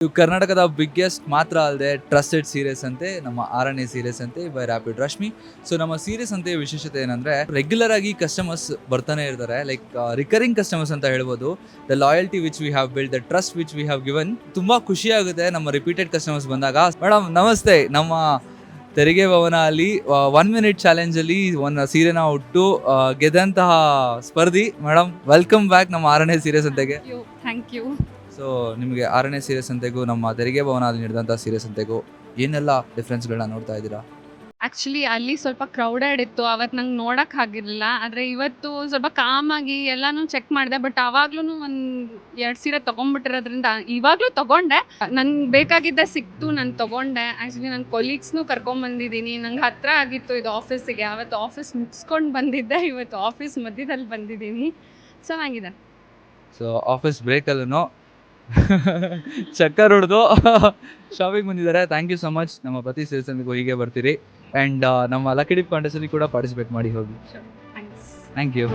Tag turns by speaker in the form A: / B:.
A: ಇವು ಕರ್ನಾಟಕದ ಬಿಗ್ಗೆಸ್ಟ್ ಮಾತ್ರ ಅಲ್ಲದೆ ಟ್ರಸ್ಟೆಡ್ ಸೀರೀಸ್ ಅಂತೆ ನಮ್ಮ 6ನೇ ಸೀರೀಸ್ ಅಂತೆ ಬೈ ರ್ಯಾಪಿಡ್ ರಶ್ಮಿ. ಸೊ ನಮ್ಮ ಸೀರೀಸ್ ಅಂತೆ ವಿಶೇಷತೆ ಏನಂದ್ರೆ ರೆಗ್ಯುಲರ್ ಆಗಿ ಕಸ್ಟಮರ್ಸ್ ಬರ್ತಾನೆ ಇರ್ತಾರೆ, ಲೈಕ್ ರಿಕರಿಂಗ್ ಕಸ್ಟಮರ್ಸ್ ಅಂತ ಹೇಳ್ಬೋದು. The loyalty which we have build, the trust which we have given. ತುಂಬಾ ಖುಷಿ ಆಗುತ್ತೆ ನಮ್ಮ ರಿಪೀಟೆಡ್ ಕಸ್ಟಮರ್ಸ್ ಬಂದಾಗ. ಮೇಡಮ್ ನಮಸ್ತೆ. ನಮ್ಮ ತೆರಿಗೆ ಭವನ ಅಲ್ಲಿ 1 ಮಿನಿಟ್ ಚಾಲೆಂಜ್ ಅಲ್ಲಿ ಒಂದು ಸೀರೆನ ಉಟ್ಟು ಗೆದ್ದಂತಹ ಸ್ಪರ್ಧಿ ಮೇಡಮ್, ವೆಲ್ಕಮ್ ಬ್ಯಾಕ್ ನಮ್ಮ 6ನೇ ಸೀರೀಸ್ ಅಂತೆಗೆ.
B: Thank you.
A: ಸೊ ನಿಮಗೆ 6ನೇ ಸೀರೀಸ್ ಅಂತೆಗೂ ನಮ್ಮ ತೆರಿಗೆ ಭವನ ಅಲ್ಲಿ ನಡೆದಂಥ ಸೀರೀಸ್ ಅಂತೆಗೂ ಏನೆಲ್ಲ ಡಿಫ್ರೆನ್ಸ್ಗಳನ್ನ ನೋಡ್ತಾ ಇದ್ದೀರಾ?
B: ಆ್ಯಕ್ಚುಲಿ ಅಲ್ಲಿ ಸ್ವಲ್ಪ ಕ್ರೌಡೆಡ್ ಇತ್ತು, ಅವತ್ತು ನಂಗೆ ನೋಡೋಕೆ ಆಗಿರಲಿಲ್ಲ. ಆದರೆ ಇವತ್ತು ಸ್ವಲ್ಪ ಕಾಮಾಗಿ ಎಲ್ಲನೂ ಚೆಕ್ ಮಾಡಿದೆ. ಬಟ್ ಆವಾಗ್ಲೂ ಒಂದು 2 ಸೀರೆ ತೊಗೊಂಡ್ಬಿಟ್ಟಿರೋದ್ರಿಂದ ಇವಾಗಲೂ ತೊಗೊಂಡೆ. ನಂಗೆ ಬೇಕಾಗಿದ್ದ ಸಿಕ್ತು, ನಾನು ತೊಗೊಂಡೆ. ಆ್ಯಕ್ಚುಲಿ ನನ್ನ ಕೊಲೀಗ್ಸ್ನೂ ಕರ್ಕೊಂಬಂದಿದ್ದೀನಿ. ನಂಗೆ ಹತ್ತಿರ ಆಗಿತ್ತು ಇದು ಆಫೀಸಿಗೆ. ಅವತ್ತು ಆಫೀಸ್ ಮುಗಿಸ್ಕೊಂಡು ಬಂದಿದ್ದೆ, ಇವತ್ತು ಆಫೀಸ್ ಮಧ್ಯದಲ್ಲಿ ಬಂದಿದ್ದೀನಿ. ಚೆನ್ನಾಗಿದೆ.
A: ಸೊ ಆಫೀಸ್ ಬ್ರೇಕಲ್ಲೂ ಚಕ್ಕರ್ ಹೊಡೆದು ಶಾಪಿಂಗ್ ಬಂದಿದ್ದಾರೆ. Thank you so much. ನಮ್ಮ ಪ್ರತಿ ಸೀರೀಸ್ ಅಂತೆಗೂ ಹೀಗೆ ಬರ್ತೀರಿ. ಆ್ಯಂಡ್ ನಮ್ಮ ಲಕ್ಕಿ ಡಿಪ್ ಕಾಂಟೆಸ್ಟಲ್ಲಿ ಕೂಡ ಪಾರ್ಟಿಸಿಪೇಟ್ ಮಾಡಿ ಹೋಗಿ.
B: ಥ್ಯಾಂಕ್ಸ್.
A: Thank you.